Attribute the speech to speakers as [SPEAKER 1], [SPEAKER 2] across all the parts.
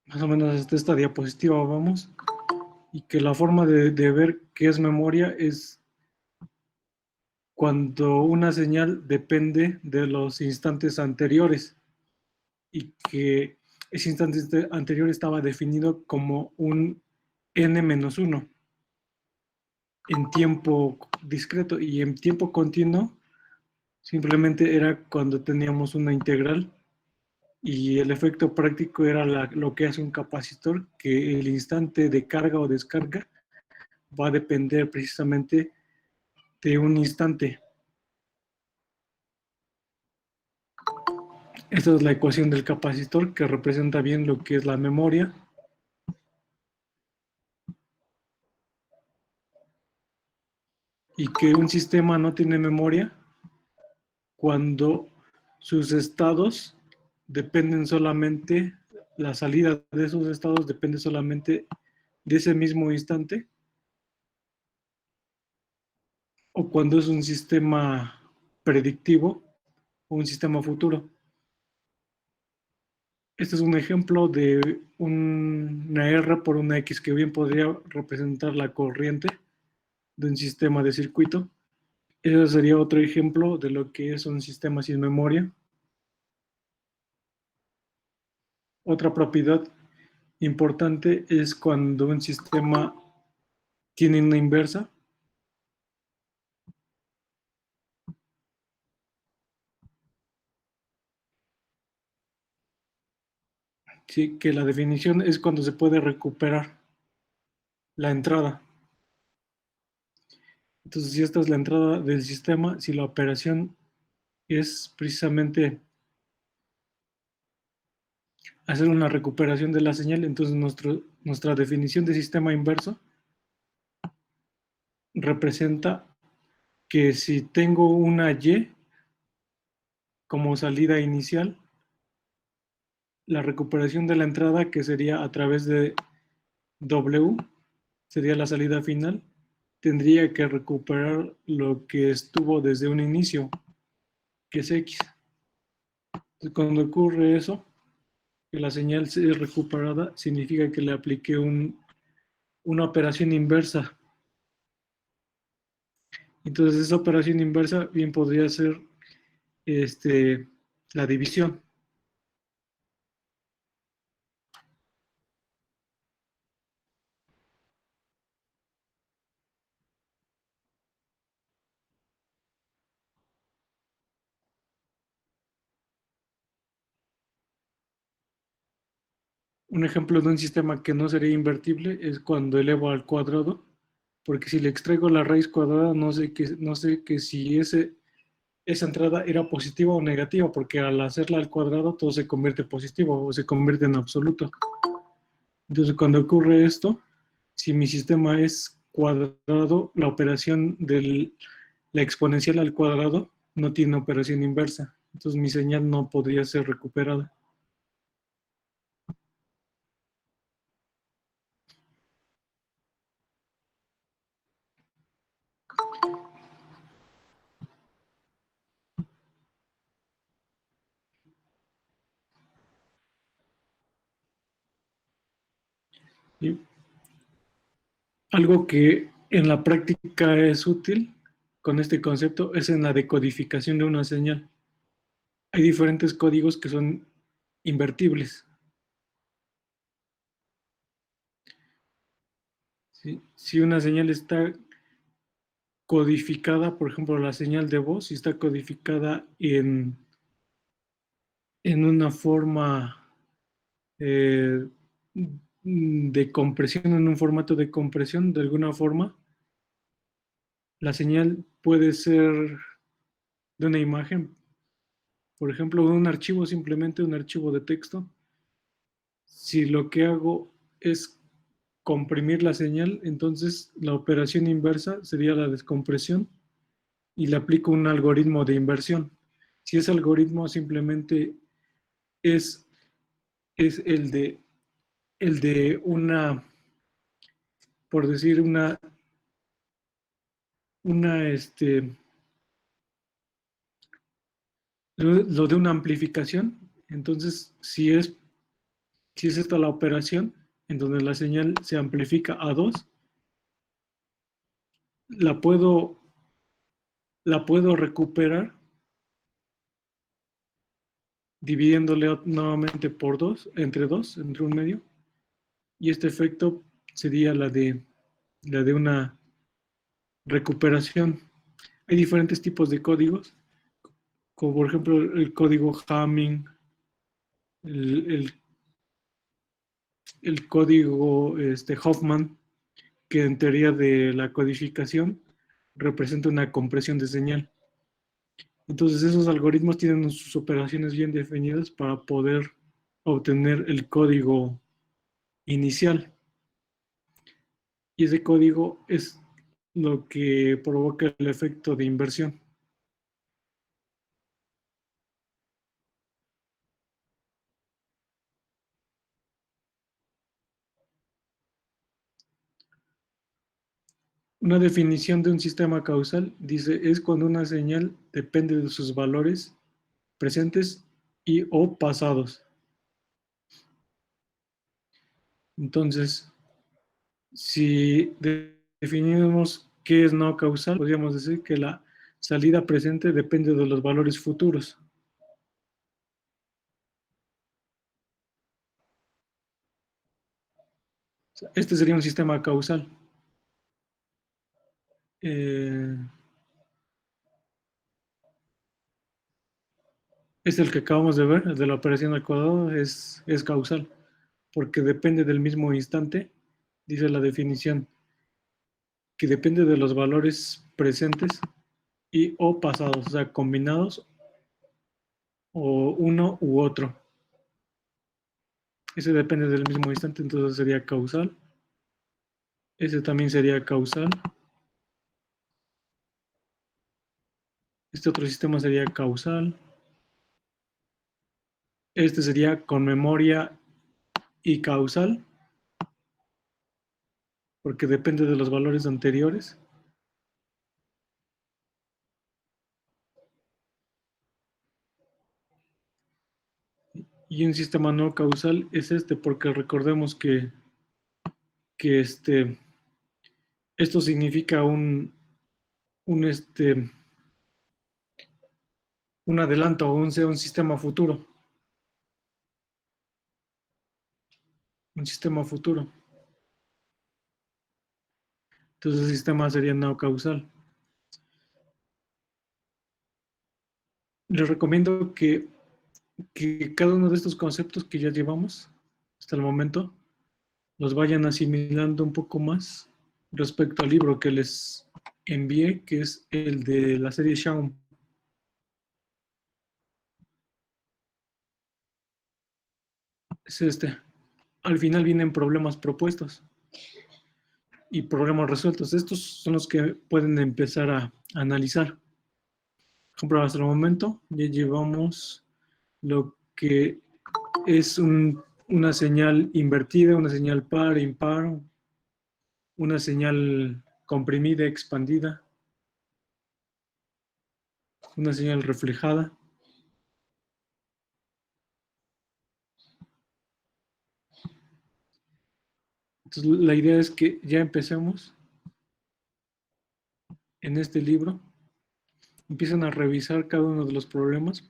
[SPEAKER 1] más o menos hasta esta diapositiva vamos, y que la forma de ver qué es memoria es cuando una señal depende de los instantes anteriores y que ese instante anterior estaba definido como un n-1 en tiempo discreto, y en tiempo continuo simplemente era cuando teníamos una integral, y el efecto práctico era lo que hace un capacitor, que el instante de carga o descarga va a depender precisamente de un instante. Esta es la ecuación del capacitor, que representa bien lo que es la memoria. Y que un sistema no tiene memoria cuando sus estados dependen solamente, la salida de esos estados depende solamente de ese mismo instante, o cuando es un sistema predictivo o un sistema futuro. Este es un ejemplo de una R por una X, que bien podría representar la corriente de un sistema de circuito. Ese sería otro ejemplo de lo que es un sistema sin memoria. Otra propiedad importante es cuando un sistema tiene una inversa. Sí, que la definición es cuando se puede recuperar la entrada. Entonces, si esta es la entrada del sistema, si la operación es precisamente hacer una recuperación de la señal, entonces nuestra definición de sistema inverso representa que si tengo una Y como salida inicial, la recuperación de la entrada, que sería a través de W, sería la salida final, tendría que recuperar lo que estuvo desde un inicio, que es X. Entonces, cuando ocurre eso, que la señal es recuperada, significa que le apliqué una operación inversa. Entonces, esa operación inversa bien podría ser la división. Un ejemplo de un sistema que no sería invertible es cuando elevo al cuadrado, porque si le extraigo la raíz cuadrada, no sé que si esa entrada era positiva o negativa, porque al hacerla al cuadrado todo se convierte positivo o se convierte en absoluto. Entonces, cuando ocurre esto, si mi sistema es cuadrado, la operación de la exponencial al cuadrado no tiene operación inversa. Entonces, mi señal no podría ser recuperada. ¿Sí? Algo que en la práctica es útil con este concepto es en la decodificación de una señal. Hay diferentes códigos que son invertibles. ¿Sí? Si una señal está codificada, por ejemplo, la señal de voz, si está codificada en una forma eh, de compresión, en un formato de compresión, de alguna forma, la señal puede ser de una imagen, por ejemplo, de un archivo, simplemente un archivo de texto. Si lo que hago es comprimir la señal, entonces la operación inversa sería la descompresión y le aplico un algoritmo de inversión. Si ese algoritmo simplemente es, es el de una, por decir, una lo de una amplificación, entonces si es Si es esta la operación, en donde la señal se amplifica a 2, la puedo, la puedo recuperar dividiéndole nuevamente por 2, entre un medio, y este efecto sería la de una recuperación. Hay diferentes tipos de códigos, como por ejemplo el código Hamming, el, el, el código Hoffman, que en teoría de la codificación representa una compresión de señal. Entonces esos algoritmos tienen sus operaciones bien definidas para poder obtener el código inicial. Y ese código es lo que provoca el efecto de inversión. Una definición de un sistema causal dice es cuando una señal depende de sus valores presentes y o pasados. Entonces, si definimos qué es no causal, podríamos decir que la salida presente depende de los valores futuros. Este sería un sistema causal. Eh, es el que acabamos de ver, el de la operación al cuadrado, es causal, porque depende del mismo instante, dice la definición, que depende de los valores presentes y o pasados, o sea, combinados o uno u otro. Ese depende del mismo instante, entonces sería causal. Ese también sería causal. Este otro sistema sería causal. Este sería con memoria y causal, porque depende de los valores anteriores. Y un sistema no causal es este, porque recordemos que esto significa un, un adelanto o un sistema futuro. Un sistema futuro. Entonces el sistema sería no causal. Les recomiendo que cada uno de estos conceptos que ya llevamos hasta el momento los vayan asimilando un poco más respecto al libro que les envié, que es el de la serie Shaun. Es este. Al final vienen problemas propuestos y problemas resueltos. Estos son los que pueden empezar a analizar. Por ejemplo, hasta el momento ya llevamos lo que es una señal invertida, una señal par, impar, una señal comprimida, expandida, una señal reflejada. Entonces, la idea es que ya empecemos en este libro, empiecen a revisar cada uno de los problemas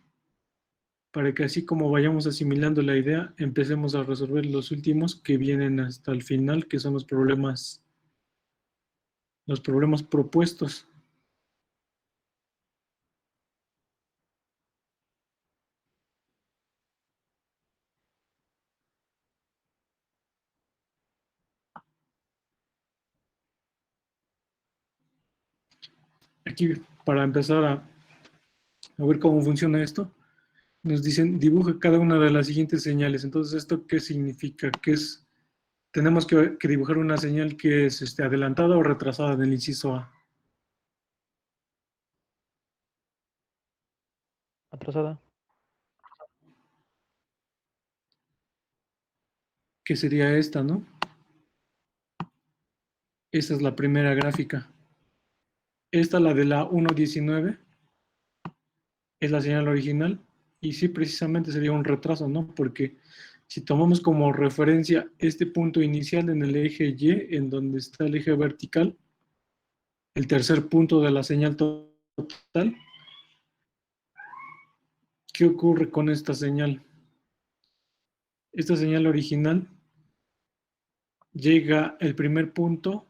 [SPEAKER 1] para que así como vayamos asimilando la idea, empecemos a resolver los últimos que vienen hasta el final, que son los problemas propuestos. Aquí, para empezar a ver cómo funciona esto, nos dicen dibuja cada una de las siguientes señales. Entonces, ¿esto qué significa? Que es, tenemos que dibujar una señal que es adelantada o retrasada en el inciso A,
[SPEAKER 2] Atrasada.
[SPEAKER 1] que sería esta, ¿no? Esta es la primera gráfica. Esta, la de la 1.19, es la señal original y sí, precisamente sería un retraso, ¿no? Porque Si tomamos como referencia este punto inicial en el eje Y, en donde está el eje vertical, el tercer punto de la señal total, ¿qué ocurre con esta señal? Esta señal original llega el primer punto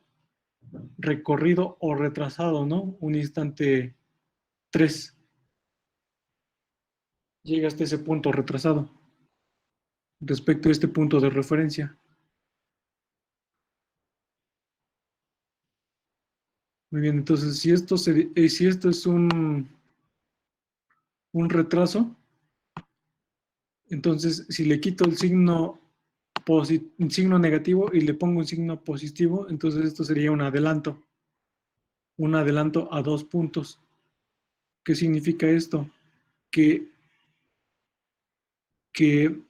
[SPEAKER 1] recorrido o retrasado, ¿no? Un instante 3. Llega hasta ese punto retrasado respecto a este punto de referencia. Muy bien, entonces si esto es un retraso, entonces si le quito el signo negativo y le pongo un signo positivo, entonces esto sería un adelanto a 2 puntos. ¿Qué significa esto? Que, que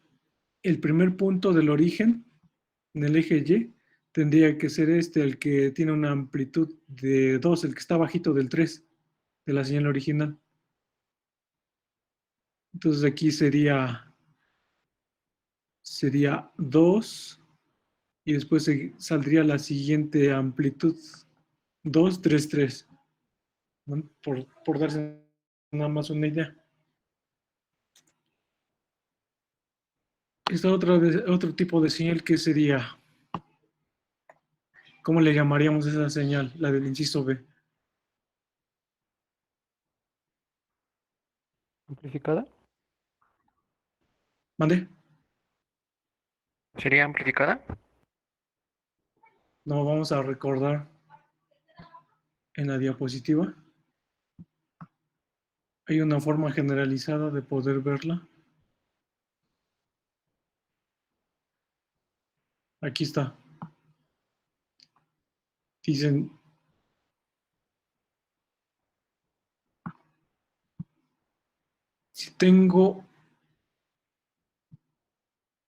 [SPEAKER 1] el primer punto del origen en el eje Y tendría que ser el que tiene una amplitud de 2, el que está bajito del 3 de la señal original. Entonces aquí sería 2 y después saldría la siguiente amplitud 2, 3, 3, ¿no? Por darse nada más una idea. Esta otro tipo de señal, ¿qué sería? ¿Cómo le llamaríamos a esa señal? La del inciso B.
[SPEAKER 2] ¿Amplificada?
[SPEAKER 1] ¿Mande?
[SPEAKER 2] ¿Sería amplificada?
[SPEAKER 1] No, vamos a recordar en la diapositiva. Hay una forma generalizada de poder verla. Aquí está. Dicen, si tengo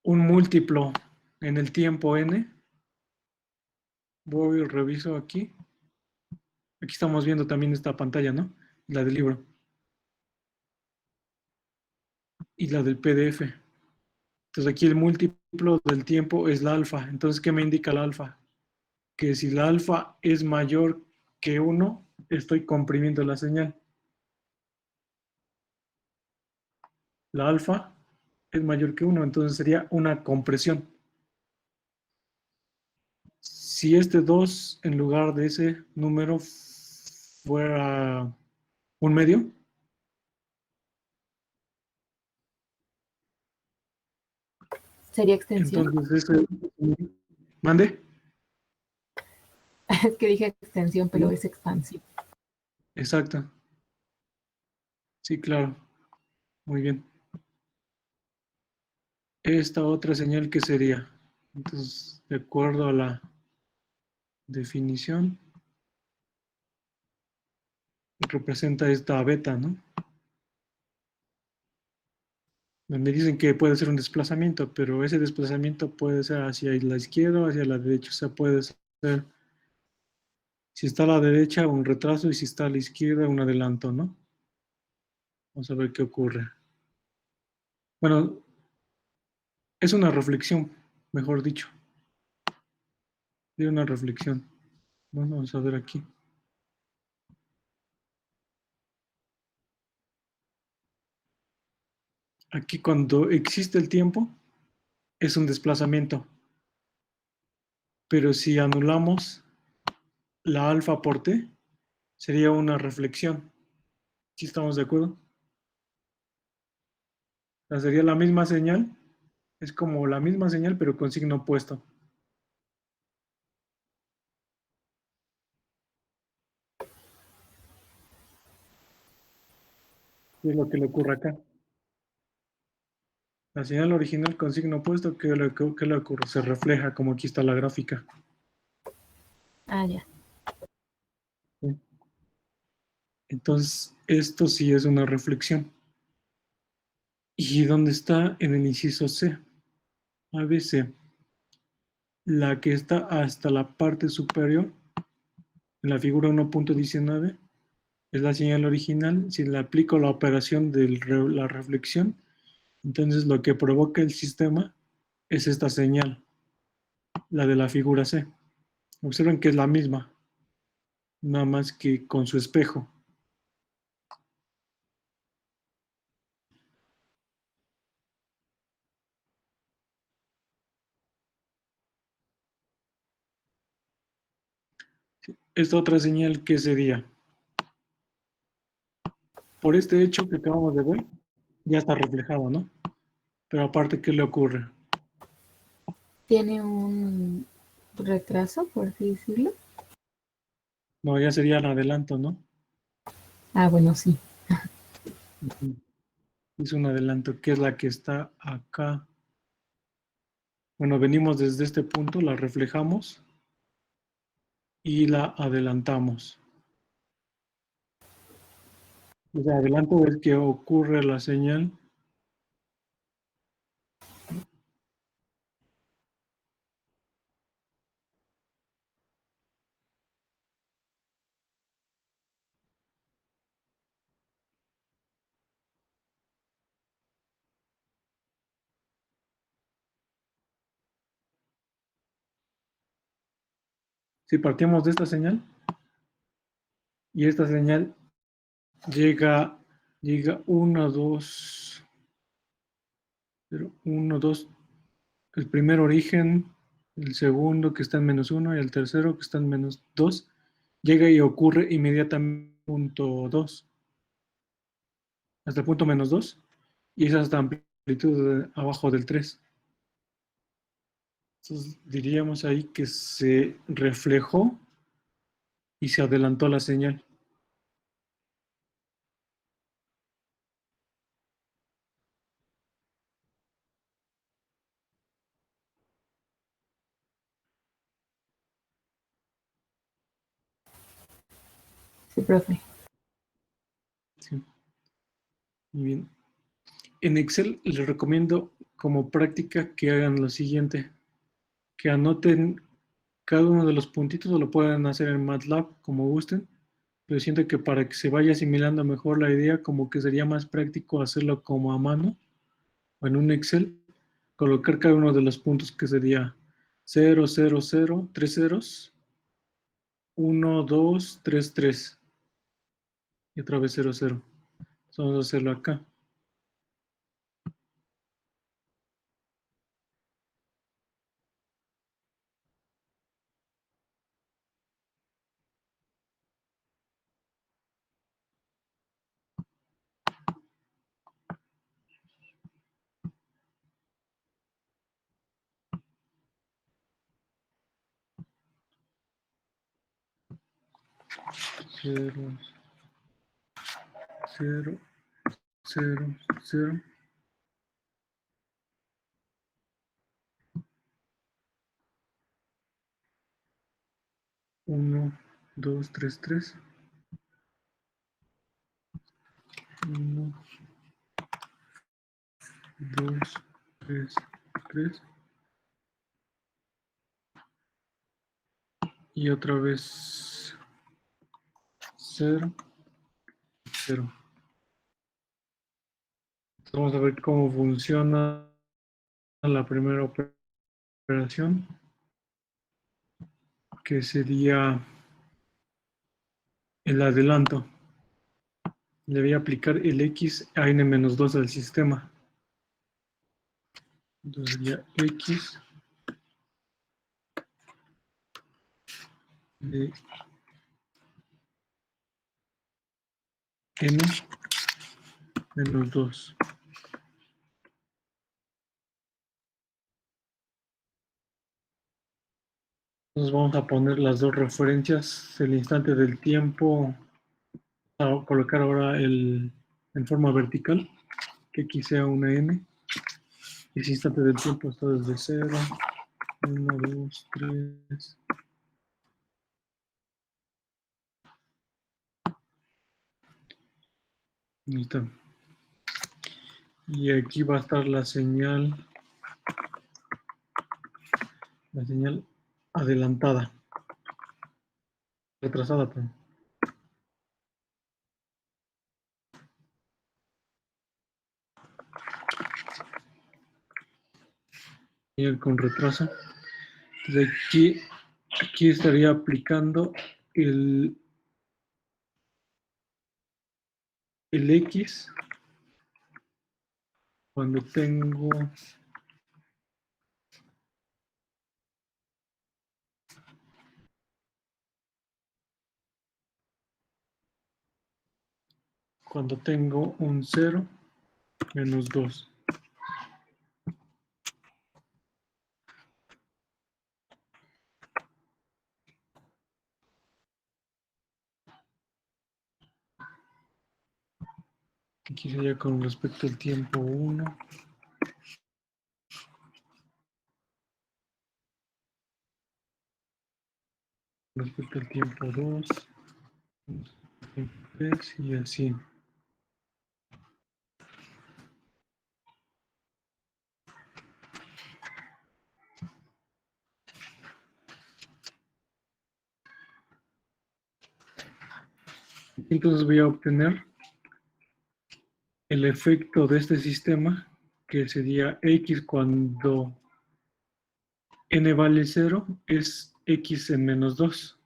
[SPEAKER 1] un múltiplo en el tiempo n, voy y reviso aquí. Aquí estamos viendo también esta pantalla, ¿no? La del libro. Y la del PDF. Entonces aquí el múltiplo del tiempo es la alfa. Entonces, ¿qué me indica la alfa? Que si la alfa es mayor que 1, estoy comprimiendo la señal. La alfa es mayor que 1, entonces sería una compresión. Si este 2 en lugar de ese número fuera un medio,
[SPEAKER 3] ¿Sería extensión?
[SPEAKER 1] entonces ese... ¿Mande?
[SPEAKER 3] Es que dije extensión, pero
[SPEAKER 1] Sí,
[SPEAKER 3] es expansión.
[SPEAKER 1] exacto. Sí, claro. Muy bien. Esta otra señal, ¿qué sería? Entonces, de acuerdo a la definición, representa esta beta, ¿no? Me dicen que puede ser un desplazamiento, pero ese desplazamiento puede ser hacia la izquierda o hacia la derecha. O sea, puede ser, si está a la derecha, un retraso y si está a la izquierda, un adelanto, ¿no? Vamos a ver qué ocurre. Bueno, es una reflexión, mejor dicho. Es una reflexión. Vamos a ver aquí. Aquí cuando existe el tiempo, es un desplazamiento. Pero si anulamos la alfa por t, sería una reflexión. ¿Sí estamos de acuerdo? O sea, sería la misma señal, es como la misma señal, pero con signo opuesto. ¿Qué es lo que le ocurre acá? La señal original con signo opuesto, ¿qué le ocurre? Se refleja, como aquí está la gráfica.
[SPEAKER 3] Ah, ya.
[SPEAKER 1] ¿Sí? Entonces, esto sí es una reflexión. ¿Y dónde está? En el inciso C? ABC. La que está hasta la parte superior, en la figura 1.19, es la señal original. Si le aplico la operación de la reflexión, entonces lo que provoca el sistema es esta señal, la de la figura C. Observen que es la misma, nada más que con su espejo. Esta otra señal, ¿qué sería? Por este hecho que acabamos de ver, ya está reflejado, ¿no? Pero aparte, ¿qué le ocurre?
[SPEAKER 3] Tiene un retraso, por así decirlo.
[SPEAKER 1] No, ya sería el adelanto, ¿no?
[SPEAKER 3] Ah, bueno, sí.
[SPEAKER 1] Ujú. Es un adelanto, que es la que está acá. Bueno, venimos desde este punto, la reflejamos y la adelantamos. O sea, adelanto es que ocurre la señal. Si partimos de esta señal y esta señal llega 1, 2, 1, 2, el primer origen, el segundo que está en -1 y el tercero que está en -2, llega y ocurre inmediatamente punto 2, hasta el punto -2, y esa es la amplitud abajo del 3. Entonces diríamos ahí que se reflejó y se adelantó la señal.
[SPEAKER 3] Sí, profe.
[SPEAKER 1] Sí, muy bien. En Excel les recomiendo como práctica que hagan lo siguiente, que anoten cada uno de los puntitos, o lo pueden hacer en MATLAB como gusten, pero siento que para que se vaya asimilando mejor la idea, como que sería más práctico hacerlo como a mano o en un Excel, colocar cada uno de los puntos que sería 0, 0, 0, 3 ceros, 1, 2, 3, 3 y otra vez 0, 0. Vamos a hacerlo acá. 0, 0, 0, 0. 1, 2, 3, 3. 1, 2, 3, 3. Y otra vez 0, 0. Vamos a ver cómo funciona la primera operación, que sería el adelanto. Le voy a aplicar el x a n-2 al sistema. Entonces sería x de n-2. Entonces vamos a poner las dos referencias, el instante del tiempo, a colocar ahora en forma vertical, que x sea una n. Ese instante del tiempo está desde 0, 1, 2, 3. Ahí está. Y aquí va a estar la señal adelantada, retrasada, perdón. señal con retraso. Entonces aquí estaría aplicando el X cuando tengo un 0 menos 2. Aquí sería con respecto al tiempo 1. Respecto al tiempo 2. Tiempo 3 y así. Entonces voy a obtener el efecto de este sistema, que sería X cuando n vale 0, es X en menos 2.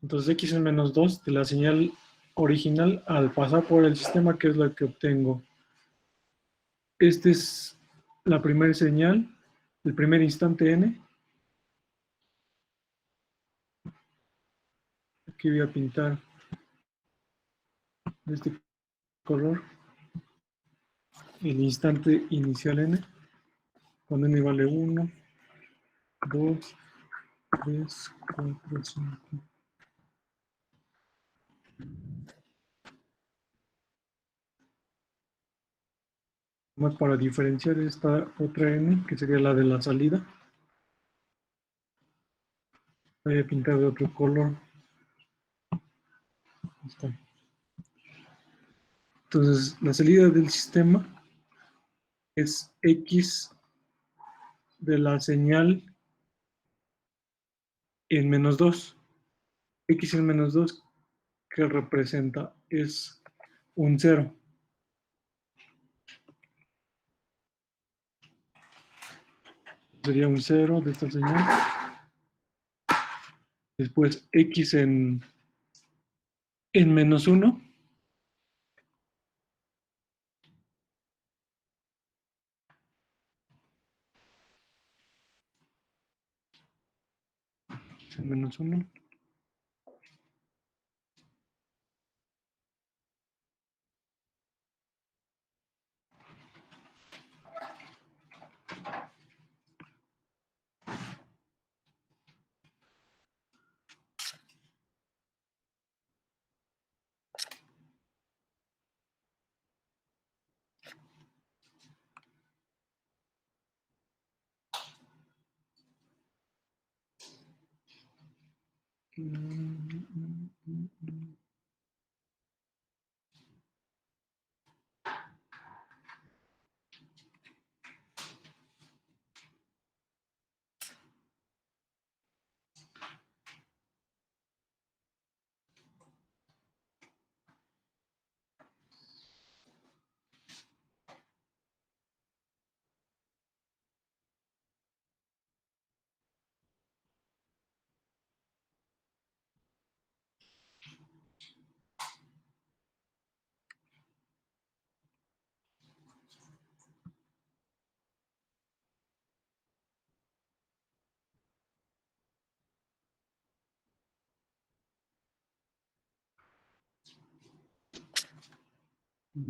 [SPEAKER 1] Entonces X en menos 2 de la señal original al pasar por el sistema, que es la que obtengo. Esta es la primera señal, el primer instante n. Aquí voy a pintar de este color el instante inicial n, cuando n vale 1, 2, 3, 4, 5. Para diferenciar esta otra n, que sería la de la salida, voy a pintar de otro color. Ahí está. Entonces, la salida del sistema es X de la señal en menos 2. X en menos 2, que representa, es un 0. Sería un 0 de esta señal. Después X en menos 1. En menos 1.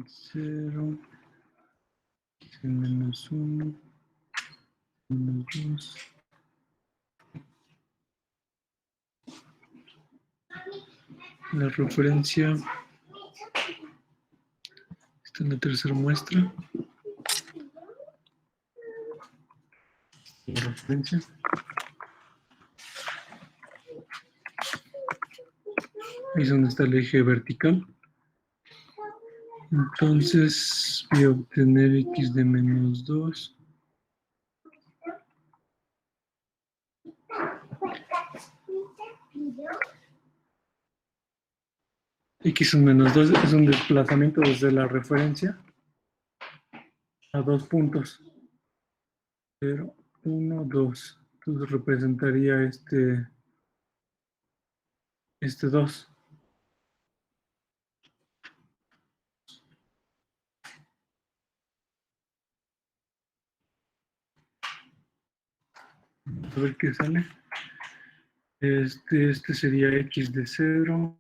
[SPEAKER 1] Cero, en menos 1, menos 2. La referencia está en la tercera muestra. La referencia. Ahí es donde está el eje vertical. Entonces voy a obtener X de menos 2. X en menos 2 es un desplazamiento desde la referencia a 2 puntos. 0, 1, 2. Entonces representaría este 2. A ver qué sale. Este sería x de 0,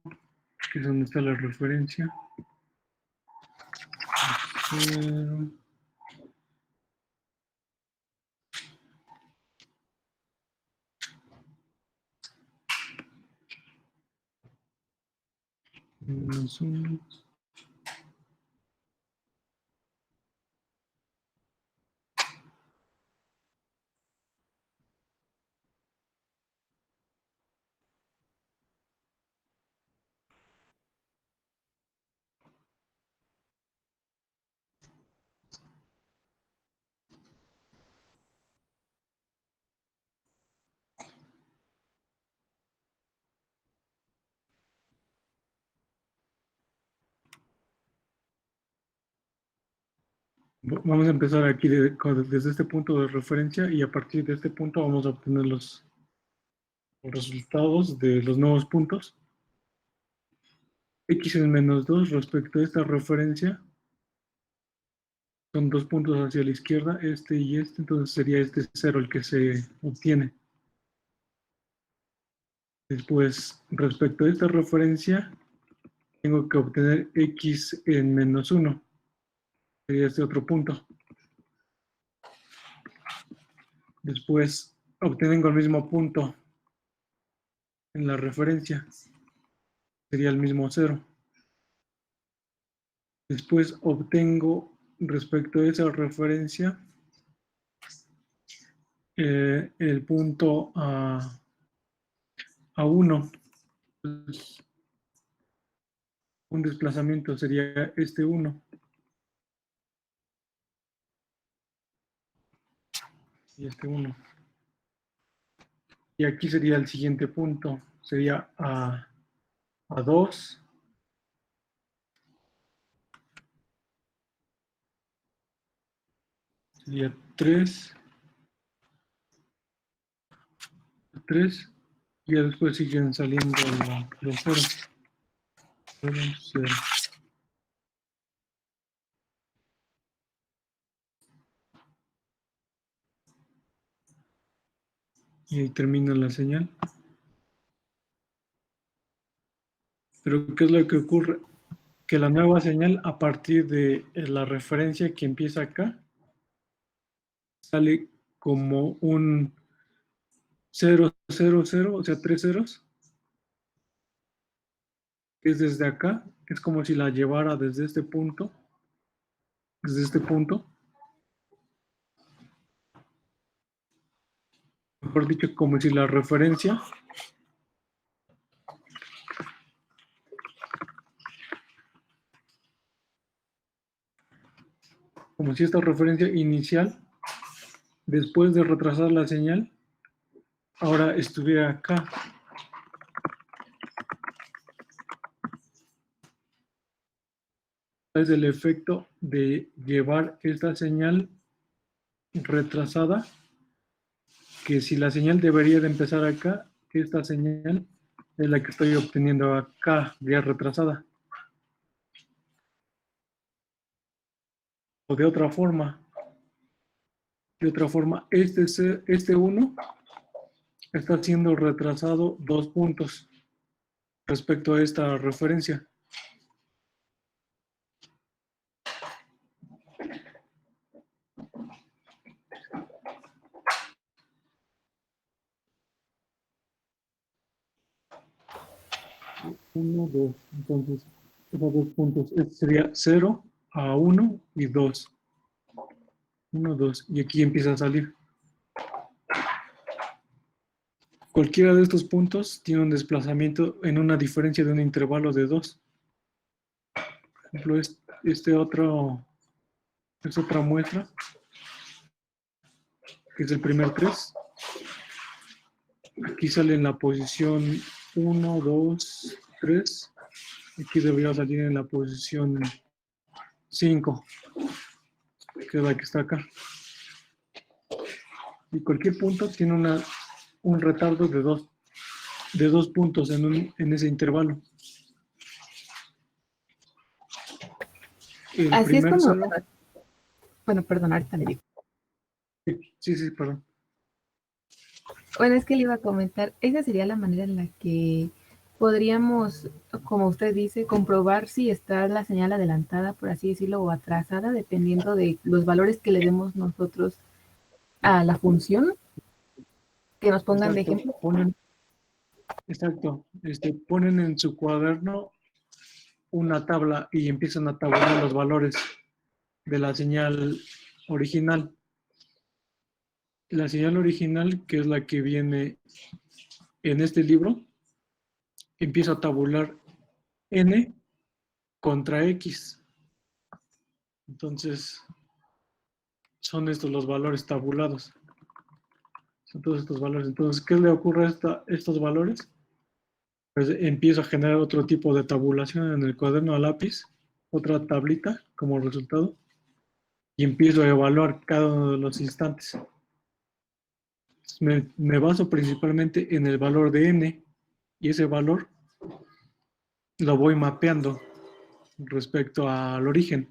[SPEAKER 1] que es donde está la referencia. 0. Menos 1. Vamos a empezar aquí desde este punto de referencia y a partir de este punto vamos a obtener los resultados de los nuevos puntos. X en menos 2 respecto a esta referencia son 2 puntos hacia la izquierda, este y este, entonces sería este 0 el que se obtiene. Después, respecto a esta referencia, tengo que obtener X en menos 1, sería este otro punto. Después, obtengo el mismo punto en la referencia, sería el mismo 0. Después obtengo, respecto a esa referencia, el punto a 1. Un desplazamiento sería este 1. Y este 1. Y aquí sería el siguiente punto. Sería a 2. Sería 3. 3. Y ya después siguen saliendo los ceros. 0, 0. Y ahí termina la señal. Pero ¿qué es lo que ocurre? Que la nueva señal, a partir de la referencia que empieza acá, sale como un 0, 0, 0, o sea, 3 ceros, que es desde acá. Es como si la llevara desde este punto, mejor dicho, como si la referencia, como si esta referencia inicial, después de retrasar la señal, ahora estuviera acá. Es el efecto de llevar esta señal retrasada, que si la señal debería de empezar acá, esta señal es la que estoy obteniendo acá, ya retrasada. O de otra forma, este 1 está siendo retrasado 2 puntos respecto a esta referencia. Uno, 2. Entonces, esos 2 puntos. Este sería 0 a 1 y 2. 1, 2. Y aquí empieza a salir. Cualquiera de estos puntos tiene un desplazamiento en una diferencia de un intervalo de 2. Por ejemplo, es otra muestra, que es el primer 3. Aquí sale en la posición 1, 2, 3. Aquí debería salir en la posición 5, que es la que está acá. y cualquier punto tiene un retardo de dos puntos en ese intervalo. El
[SPEAKER 3] Así es
[SPEAKER 1] primer
[SPEAKER 3] como,
[SPEAKER 1] solo,
[SPEAKER 3] bueno, perdón, ahorita le digo.
[SPEAKER 1] sí, perdón.
[SPEAKER 3] Bueno, es que le iba a comentar, esa sería la manera en la que podríamos, como usted dice, comprobar si está la señal adelantada, por así decirlo, o atrasada, dependiendo de los valores que le demos nosotros a la función, que nos pongan de
[SPEAKER 1] Exacto,
[SPEAKER 3] ejemplo.
[SPEAKER 1] ponen en su cuaderno una tabla y empiezan a tabular los valores de la señal original. La señal original, que es la que viene en este libro, empieza a tabular n contra x. Entonces, son estos los valores tabulados. Son todos estos valores. Entonces, ¿qué le ocurre a estos valores? Pues empiezo a generar otro tipo de tabulación en el cuaderno a lápiz, otra tablita como resultado, y empiezo a evaluar cada uno de los instantes. Me baso principalmente en el valor de n, y ese valor lo voy mapeando respecto al origen.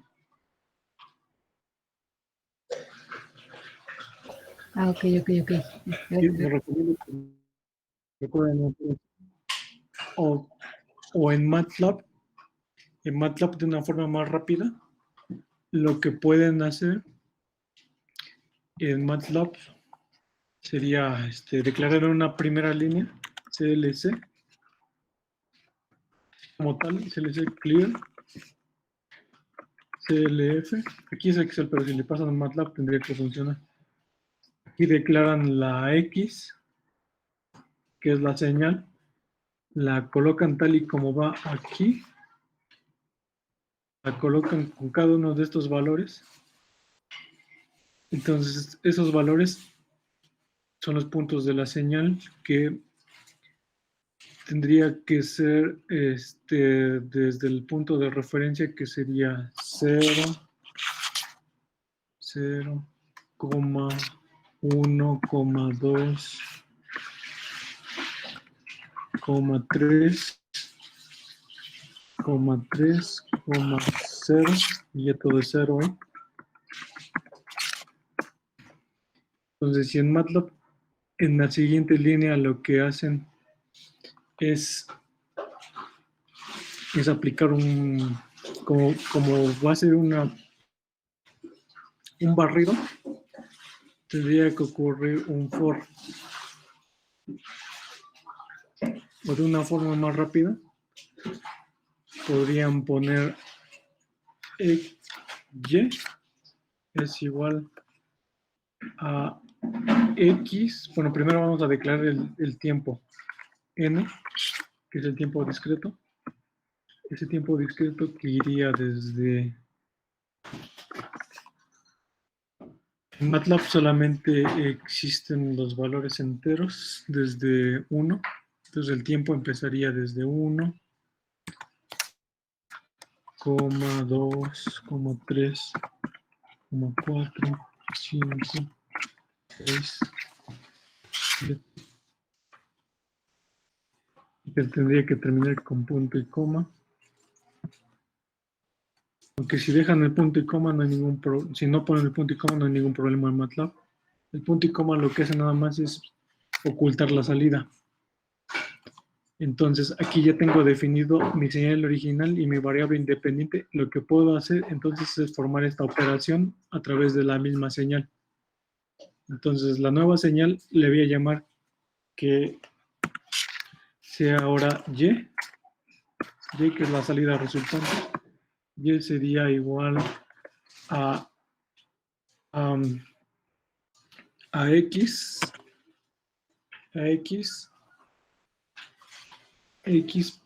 [SPEAKER 3] Ah, ok, ok, ok.
[SPEAKER 1] Y les recomiendo que recuerden o, o en MATLAB de una forma más rápida, lo que pueden hacer en MATLAB sería declarar una primera línea CLC como tal, CLC clear, CLF. Aquí es Excel, pero si le pasan a MATLAB tendría que funcionar. Aquí declaran la X, que es la señal, la colocan tal y como va aquí, la colocan con cada uno de estos valores. Entonces, esos valores son los puntos de la señal que tendría que ser desde el punto de referencia que sería 0, 0, 1, 2, 3, 3, 0, y ya todo es 0, ¿eh? Entonces, si en MATLAB, en la siguiente línea lo que hacen es aplicar como va a ser un barrido, tendría que ocurrir un for, o de una forma más rápida, podrían poner y es igual a x. Bueno, primero vamos a declarar el tiempo n, que es el tiempo discreto. Ese tiempo discreto que iría desde... En MATLAB solamente existen los valores enteros desde 1. Entonces el tiempo empezaría desde 1, 2, 3, 4, 5, 6, 7. Y tendría que terminar con punto y coma. Aunque si dejan el punto y coma no hay ningún problema. Si no ponen el punto y coma no hay ningún problema en MATLAB. El punto y coma lo que hace nada más es ocultar la salida. Entonces aquí ya tengo definido mi señal original y mi variable independiente. Lo que puedo hacer entonces es formar esta operación a través de la misma señal. Entonces la nueva señal le voy a llamar que sea ahora Y, que es la salida resultante. Y sería igual a, a, a X, X, X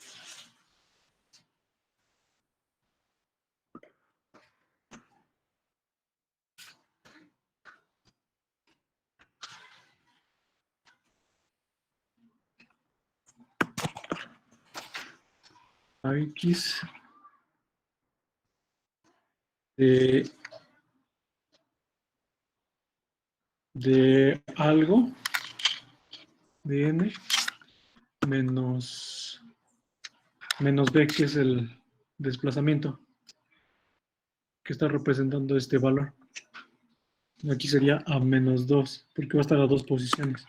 [SPEAKER 1] a X de de algo de n menos b, que es el desplazamiento que está representando este valor. Aquí sería a menos 2, porque va a estar a 2 posiciones.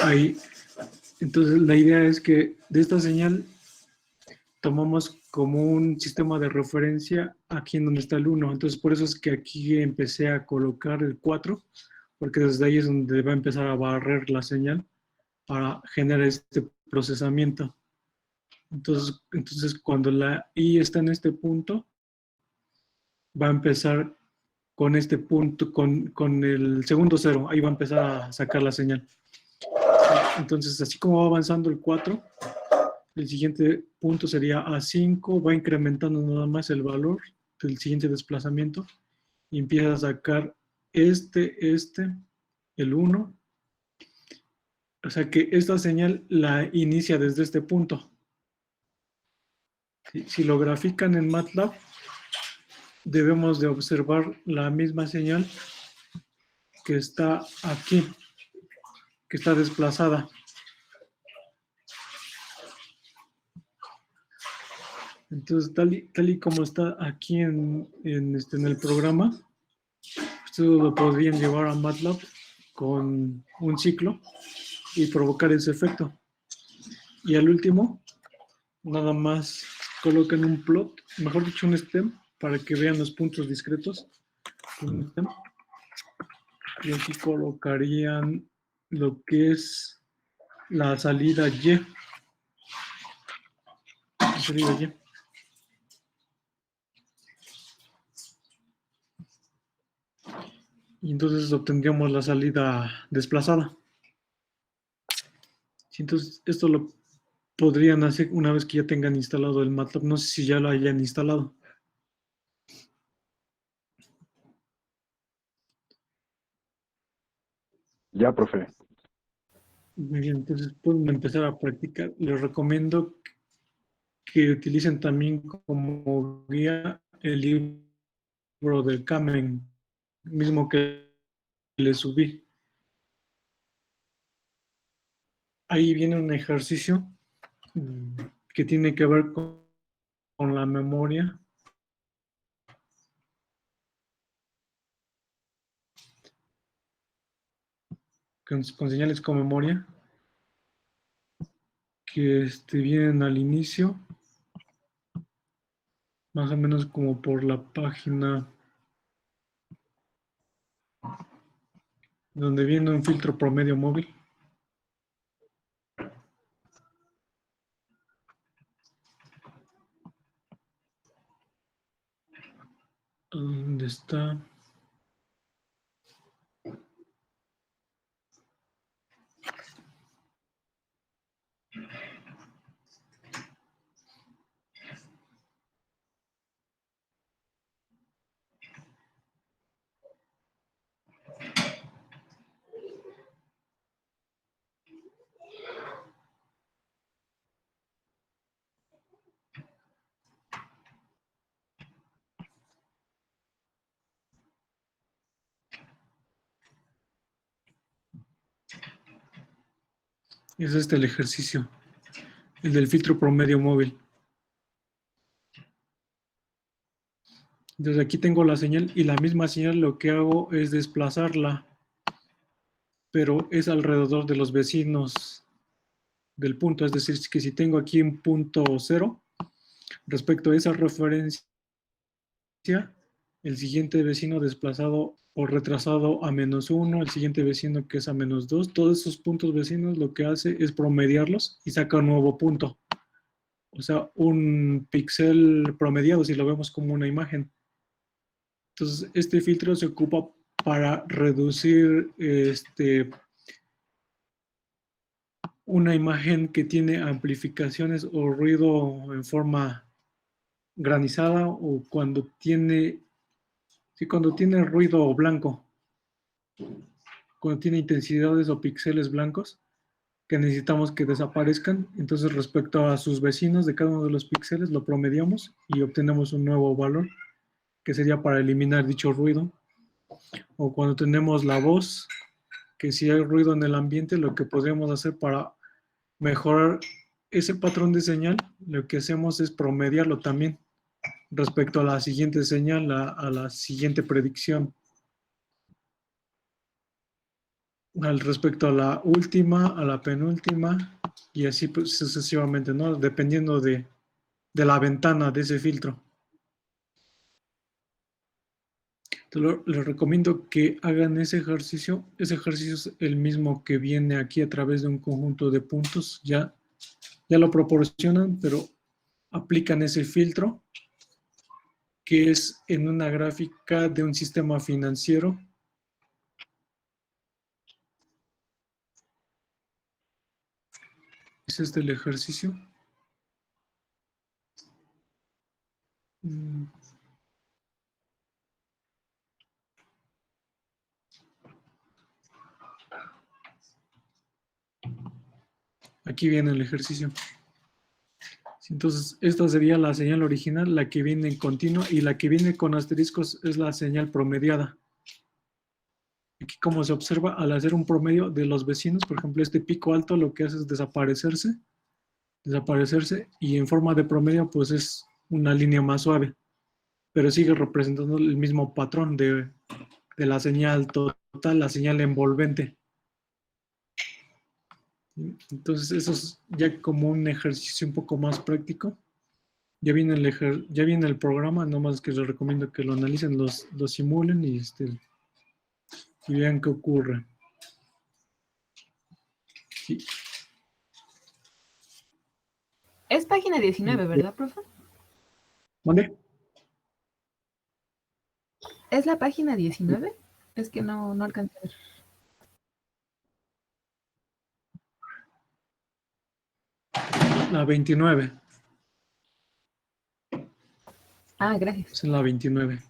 [SPEAKER 1] ahí. Entonces la idea es que de esta señal tomamos como un sistema de referencia aquí en donde está el 1. Entonces por eso es que aquí empecé a colocar el 4, porque desde ahí es donde va a empezar a barrer la señal para generar este procesamiento. Entonces cuando la I está en este punto, va a empezar con este punto, con el segundo cero, ahí va a empezar a sacar la señal. Entonces, así como va avanzando el 4, el siguiente punto sería A5, va incrementando nada más el valor del siguiente desplazamiento y empieza a sacar el 1. O sea que esta señal la inicia desde este punto. Si lo grafican en MATLAB, debemos de observar la misma señal que está aquí, que está desplazada. Entonces, tal y como está aquí en el programa, ustedes lo podrían llevar a MATLAB con un ciclo y provocar ese efecto. Y al último, nada más colocan un plot, mejor dicho un stem, para que vean los puntos discretos. Un stem. Y aquí colocarían lo que es la salida Y. La salida Y. Y entonces obtendríamos la salida desplazada. Entonces, esto lo podrían hacer una vez que ya tengan instalado el MATLAB. No sé si ya lo hayan instalado.
[SPEAKER 2] Ya, profe.
[SPEAKER 1] Muy bien, entonces pueden empezar a practicar. Les recomiendo que utilicen también como guía el libro del Kamen, mismo que les subí. Ahí viene un ejercicio que tiene que ver con la memoria. Con señales con memoria que vienen al inicio, más o menos como por la página donde viene un filtro promedio móvil. ¿Dónde está? Es el ejercicio, el del filtro promedio móvil. Entonces aquí tengo la señal y la misma señal lo que hago es desplazarla, pero es alrededor de los vecinos del punto. Es decir, que si tengo aquí un punto 0, respecto a esa referencia, el siguiente vecino desplazado o retrasado a -1, el siguiente vecino que es a -2, todos esos puntos vecinos lo que hace es promediarlos y saca un nuevo punto. O sea, un píxel promediado, si lo vemos como una imagen. Entonces, este filtro se ocupa para reducir una imagen que tiene amplificaciones o ruido en forma granizada o cuando tiene ruido blanco, cuando tiene intensidades o píxeles blancos que necesitamos que desaparezcan. Entonces, respecto a sus vecinos de cada uno de los píxeles, lo promediamos y obtenemos un nuevo valor que sería para eliminar dicho ruido. O cuando tenemos la voz, que si hay ruido en el ambiente, lo que podríamos hacer para mejorar ese patrón de señal, lo que hacemos es promediarlo también respecto a la siguiente señal, a la siguiente predicción. al respecto a la última, a la penúltima, y así pues, sucesivamente, ¿no? Dependiendo de la ventana de ese filtro. Les recomiendo que hagan ese ejercicio. Ese ejercicio es el mismo que viene aquí a través de un conjunto de puntos. Ya lo proporcionan, pero aplican ese filtro que es en una gráfica de un sistema financiero. ¿Es este el ejercicio? Aquí viene el ejercicio. Entonces, esta sería la señal original, la que viene en continua, y la que viene con asteriscos es la señal promediada. Aquí, como se observa, al hacer un promedio de los vecinos, por ejemplo, este pico alto lo que hace es desaparecerse, y en forma de promedio, pues es una línea más suave, pero sigue representando el mismo patrón de la señal total, la señal envolvente. Entonces, eso es ya como un ejercicio un poco más práctico. Ya viene el programa, nomás que les recomiendo que lo analicen, lo simulen y vean qué ocurre. Sí.
[SPEAKER 3] Es página 19, ¿verdad, profe?
[SPEAKER 1] ¿Mande?
[SPEAKER 3] ¿Es la página 19? Es que no alcancé a ver.
[SPEAKER 1] La 29.
[SPEAKER 3] Ah, gracias.
[SPEAKER 1] Es en la 29.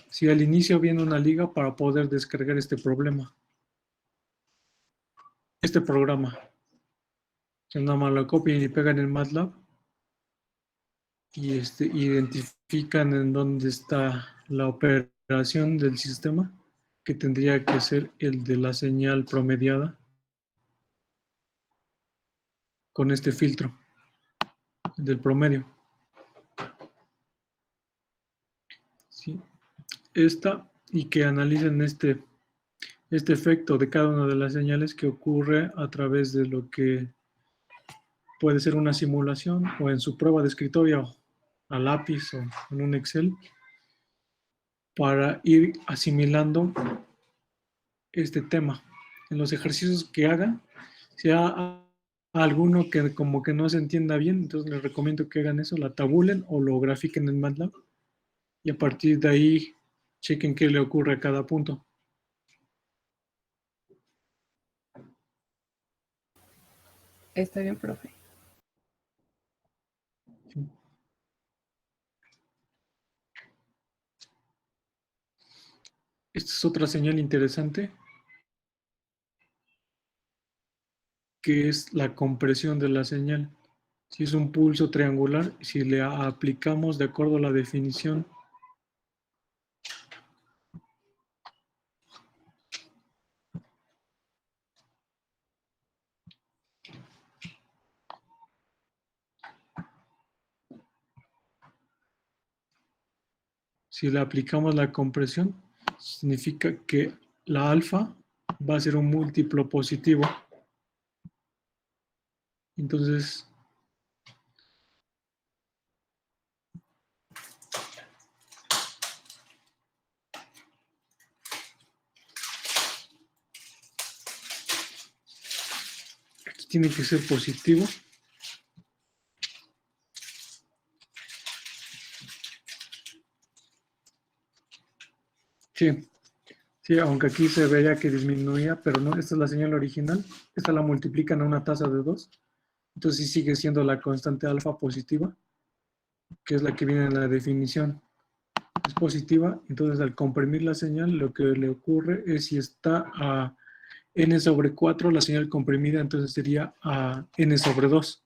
[SPEAKER 1] Sí, al inicio viene una liga para poder descargar este programa. Se nada más lo copian y pegan en MATLAB y identifican en dónde está la operación del sistema, que tendría que ser el de la señal promediada con este filtro del promedio. ¿Sí? Y que analicen este efecto de cada una de las señales que ocurre a través de lo que puede ser una simulación o en su prueba de escritorio a lápiz o en un Excel, para ir asimilando este tema. En los ejercicios que hagan, si hay alguno que como que no se entienda bien, entonces les recomiendo que hagan eso, la tabulen o lo grafiquen en MATLAB y a partir de ahí chequen qué le ocurre a cada punto.
[SPEAKER 3] Está bien, profe.
[SPEAKER 1] Esta es otra señal interesante, que es la compresión de la señal. Si es un pulso triangular, si le aplicamos de acuerdo a la definición, si le aplicamos la compresión, significa que la alfa va a ser un múltiplo positivo. Entonces, aquí tiene que ser positivo. Sí, sí, aunque aquí se veía que disminuía, pero no, esta es la señal original. Esta la multiplican a una tasa de 2. Entonces sí sigue siendo la constante alfa positiva, que es la que viene en la definición. Es positiva, entonces al comprimir la señal, lo que le ocurre es si está a n sobre 4, la señal comprimida, entonces sería a n sobre 2.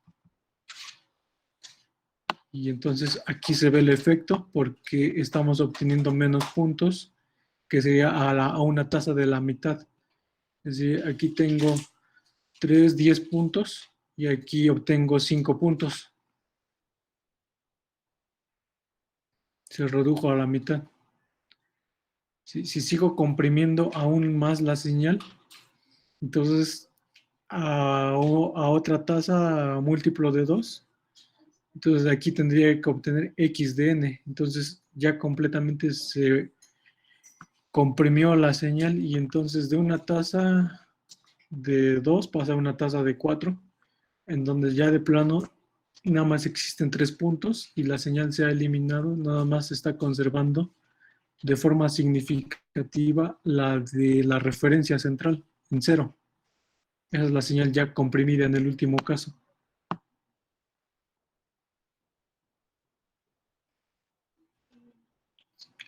[SPEAKER 1] Y entonces aquí se ve el efecto porque estamos obteniendo menos puntos, que sería a una tasa de la mitad. Es decir, aquí tengo 10 puntos y aquí obtengo 5 puntos. Se redujo a la mitad. Si sigo comprimiendo aún más la señal, entonces a otra tasa múltiplo de 2, entonces aquí tendría que obtener x de n. Entonces ya completamente se comprimió la señal y entonces de una tasa de 2 pasa a una tasa de 4, en donde ya de plano nada más existen 3 puntos y la señal se ha eliminado, nada más se está conservando de forma significativa la de la referencia central en cero. Esa es la señal ya comprimida en el último caso.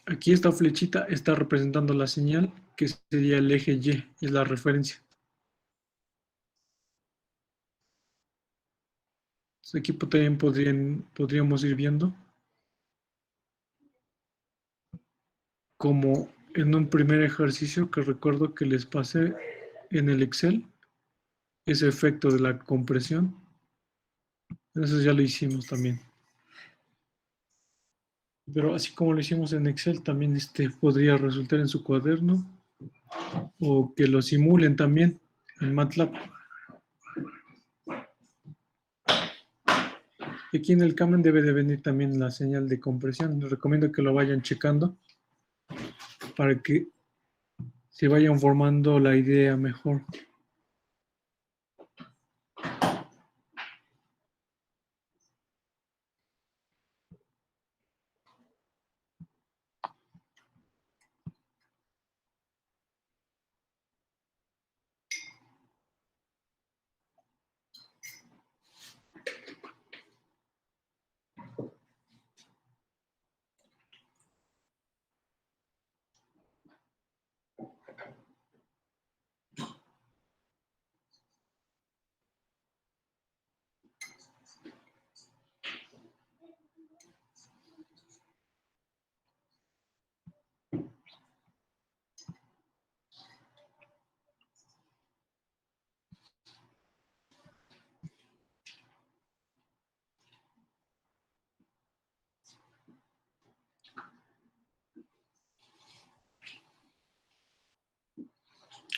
[SPEAKER 1] Aquí esta flechita está representando la señal, que sería el eje Y, es la referencia. Entonces aquí también podríamos ir viendo como en un primer ejercicio que recuerdo que les pasé en el Excel, ese efecto de la compresión. Eso ya lo hicimos también. Pero así como lo hicimos en Excel, también podría resultar en su cuaderno o que lo simulen también en MATLAB. Aquí en el Camen debe de venir también la señal de compresión. Les recomiendo que lo vayan checando para que se vayan formando la idea mejor.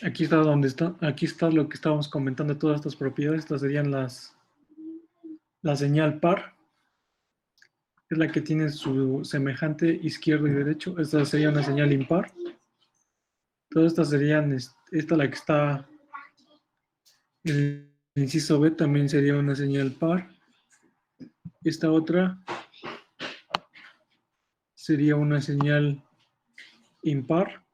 [SPEAKER 1] Aquí está donde está, aquí está lo que estábamos comentando, todas estas propiedades. Estas serían la señal par, es la que tiene su semejante izquierdo y derecho. Esta sería una señal impar. Todas estas serían, esta la que está en el inciso B también sería una señal par. Esta otra sería una señal impar.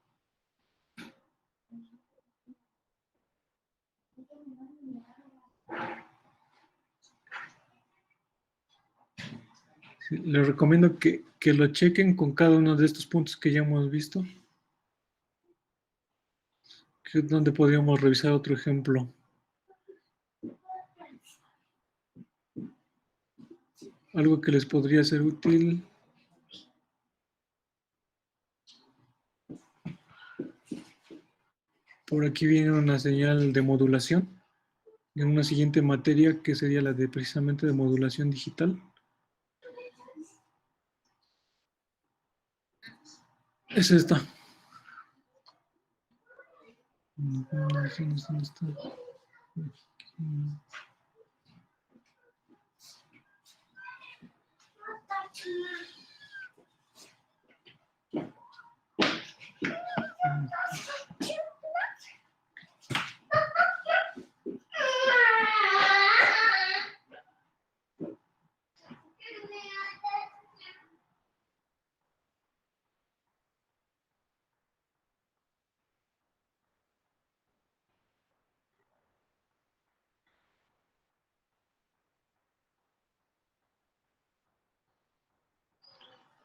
[SPEAKER 1] Sí, les recomiendo que lo chequen con cada uno de estos puntos que ya hemos visto, que es donde podríamos revisar otro ejemplo. Algo que les podría ser útil. Por aquí viene una señal de modulación en una siguiente materia que sería la de precisamente de modulación digital. Es esta. ¿Dónde está?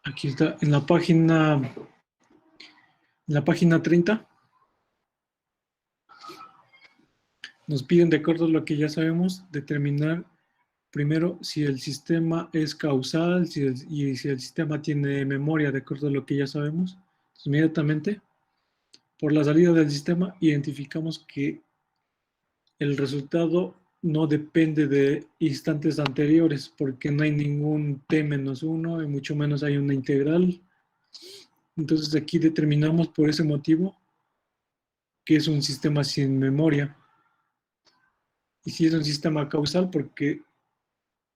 [SPEAKER 1] Aquí está, en la página 30, nos piden, de acuerdo a lo que ya sabemos, determinar primero si el sistema es causal y si el sistema tiene memoria, de acuerdo a lo que ya sabemos. Entonces, inmediatamente, por la salida del sistema, identificamos que el resultado no depende de instantes anteriores, porque no hay ningún t-1 y mucho menos hay una integral. Entonces aquí determinamos por ese motivo que es un sistema sin memoria. Y si es un sistema causal porque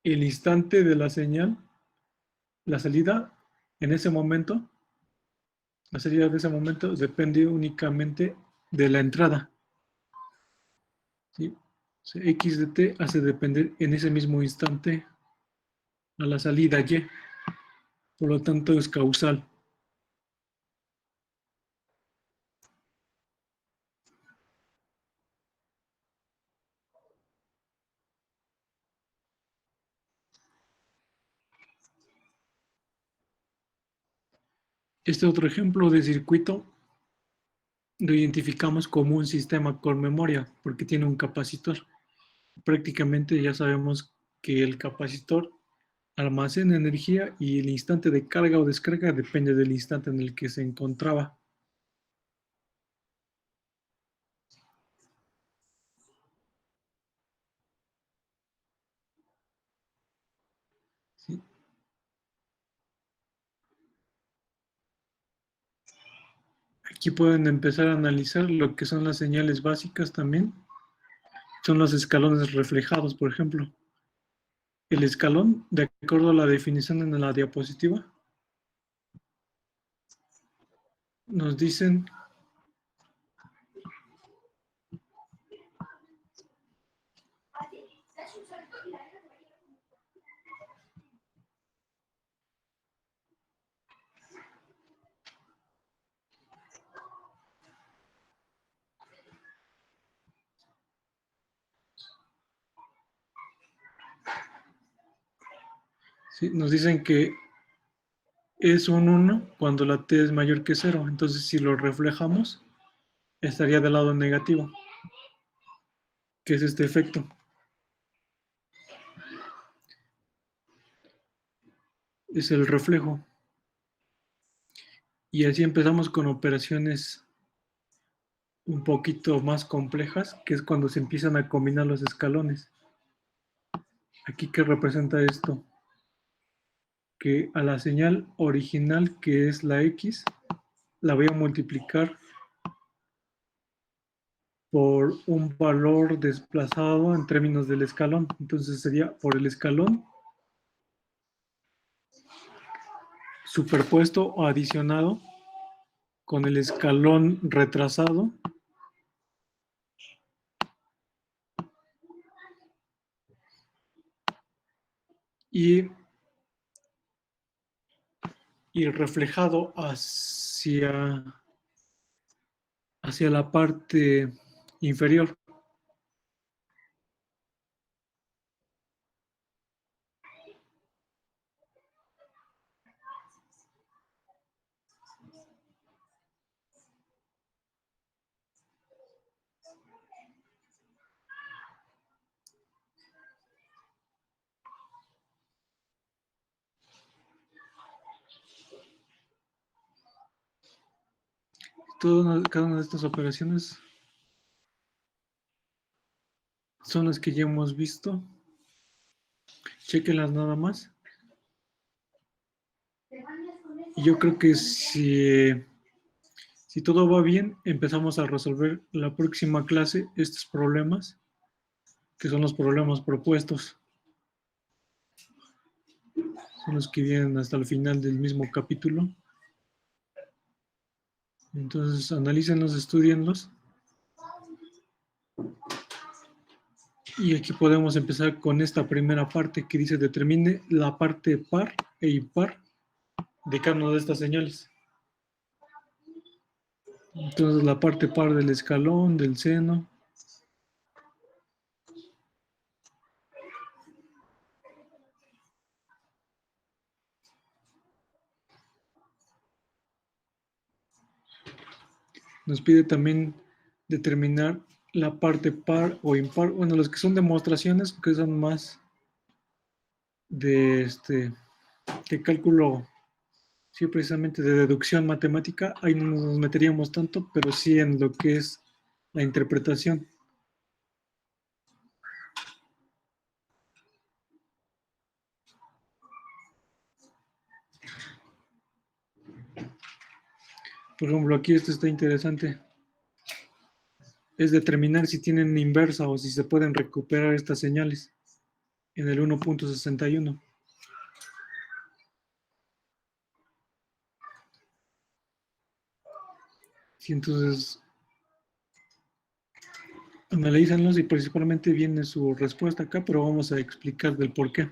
[SPEAKER 1] el instante de la señal, la salida en ese momento, la salida de ese momento depende únicamente de la entrada. ¿Sí? O sea, X de t hace depender en ese mismo instante a la salida Y, por lo tanto es causal. Este otro ejemplo de circuito lo identificamos como un sistema con memoria porque tiene un capacitor. Prácticamente ya sabemos que el capacitor almacena energía y el instante de carga o descarga depende del instante en el que se encontraba. ¿Sí? Aquí pueden empezar a analizar lo que son las señales básicas también. Son los escalones reflejados, por ejemplo. El escalón, de acuerdo a la definición en la diapositiva, nos dicen, ¿sí? Nos dicen que es un 1 cuando la t es mayor que 0. Entonces, si lo reflejamos, estaría del lado negativo, que es este efecto. Es el reflejo. Y así empezamos con operaciones un poquito más complejas, que es cuando se empiezan a combinar los escalones. Aquí, ¿qué representa esto? Que a la señal original, que es la X, la voy a multiplicar por un valor desplazado en términos del escalón. Entonces sería por el escalón superpuesto o adicionado con el escalón retrasado y, y reflejado hacia la parte inferior. Cada una de estas operaciones son las que ya hemos visto. Chequenlas nada más. Y yo creo que si todo va bien, empezamos a resolver la próxima clase estos problemas, que son los problemas propuestos. Son los que vienen hasta el final del mismo capítulo. Entonces, analícenlos, estudienlos. Y aquí podemos empezar con esta primera parte que dice determine la parte par e impar de cada una de estas señales. Entonces, la parte par del escalón, del seno. Nos pide también determinar la parte par o impar. Bueno, los que son demostraciones, que son más de cálculo, sí, precisamente de deducción matemática, ahí no nos meteríamos tanto, pero sí en lo que es la interpretación. Por ejemplo, aquí esto está interesante. Es determinar si tienen inversa o si se pueden recuperar estas señales en el 1.61. Y entonces analízanlos y principalmente viene su respuesta acá, pero vamos a explicar del por qué.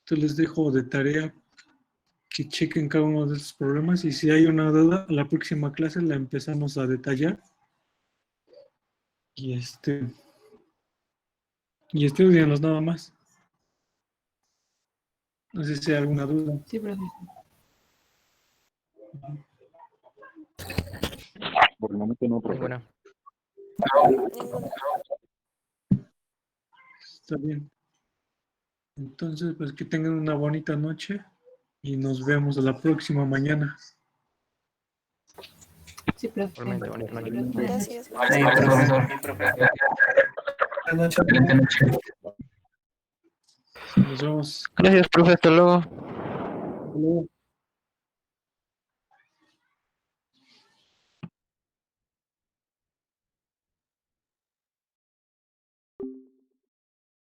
[SPEAKER 1] Entonces les dejo de tarea que chequen cada uno de estos problemas y si hay una duda, la próxima clase la empezamos a detallar y estudianlos nada más. No sé si hay alguna duda.
[SPEAKER 3] Sí, profe.
[SPEAKER 2] Por el momento no, profe.
[SPEAKER 4] Ninguna.
[SPEAKER 1] Está bien. Entonces, pues que tengan una bonita noche y nos vemos la próxima mañana.
[SPEAKER 3] Sí, profe.
[SPEAKER 4] Igualmente, bonita noche.
[SPEAKER 5] Gracias.
[SPEAKER 6] Sí, profesor. Buenas noches.
[SPEAKER 1] Nos vemos.
[SPEAKER 4] Gracias, profe. Hasta luego.
[SPEAKER 1] Hasta luego.